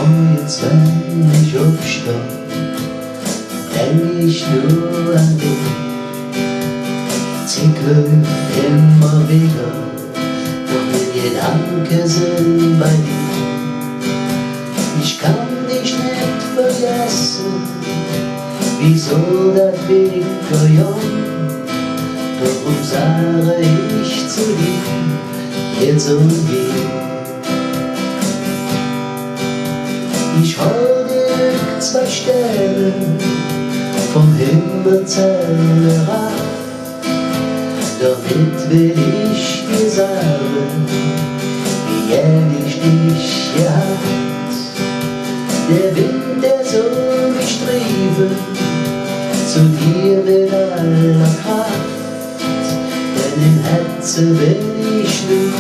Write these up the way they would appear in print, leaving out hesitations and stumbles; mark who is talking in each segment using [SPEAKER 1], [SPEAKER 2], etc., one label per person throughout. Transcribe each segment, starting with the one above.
[SPEAKER 1] Morgens, wenn ich aufstehe, denk ich nur an dich. Sie läuft immer wieder, doch meine Gedanken sind bei dir. Ich kann dich nicht vergessen, wieso das bin ich verjagt. Darum sage ich zu dir, jetzt und hier. Ich hol dir 2 Sterne vom Himmel herab, damit will ich dir sagen, wie ehrlich dich gehabt. Der Wind, der soll mich treiben, zu dir mit aller Kraft, denn im Herzen bin ich nur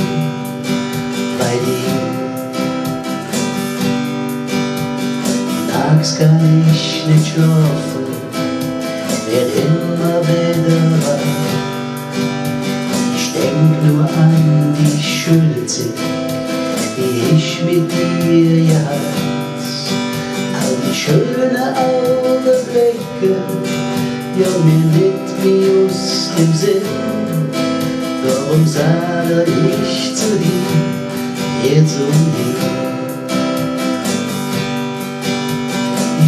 [SPEAKER 1] bei dir. Nachts kann ich nicht schlafen, werd immer wieder wach. Ich denk nur an die schöne Zeit, die ich mit dir gehabt. All die schönen Augenblicke, ja mir nicht wie aus dem Sinn. Darum sage ich zu dir, jetzt und hier.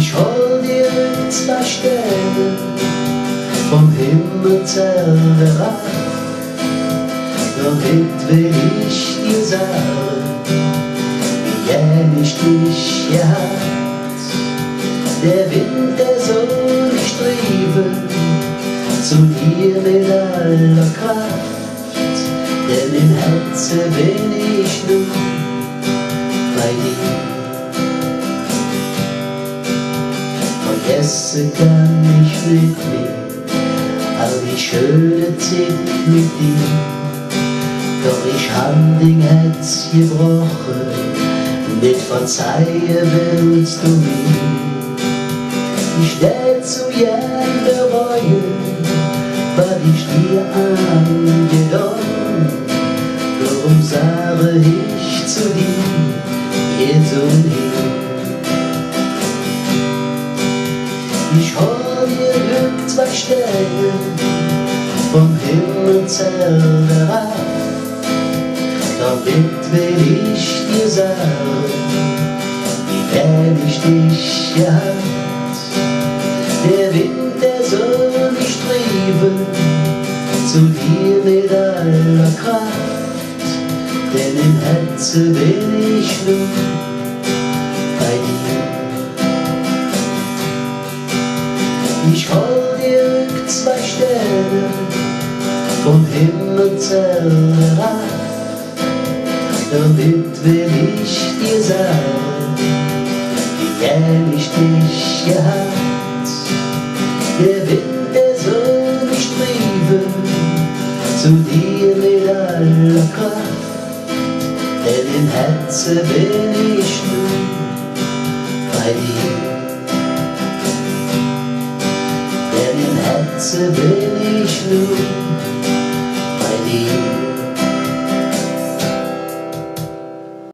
[SPEAKER 1] Ich hol dir 2 Sterne vom Himmel herab, damit will ich dir sagen, wie ehrlich dich gehabt. Der Wind, der soll mich treiben, zu dir mit aller Kraft, denn im Herzen bin ich nur bei dir. Vergessen kann ich nicht mehr all die schöne Zeit mit dir, doch ich hab dein Herz gebrochen, nicht verzeihen willst du mir. Ich stell zu gern bereuen, was ich dir angetan. Darum sage ich zu dir, jetzt und hier. Ich hol dir 2 Sterne vom Himmel herab, damit will ich dir sagen, wie ehrlich dich gehabt. Der Wind, der soll mich treiben, zu dir mit aller Kraft, denn im Herzen bin ich nur bei dir. Ich hol dir 2 Sterne vom Himmel herab, damit will ich dir sagen, wie ehrlich dich gehabt. Der Wind, der soll mich treiben, zu dir mit aller Kraft, denn im Herzen bin ich nur bei dir. Denn im Herzen bin ich nur bei dir.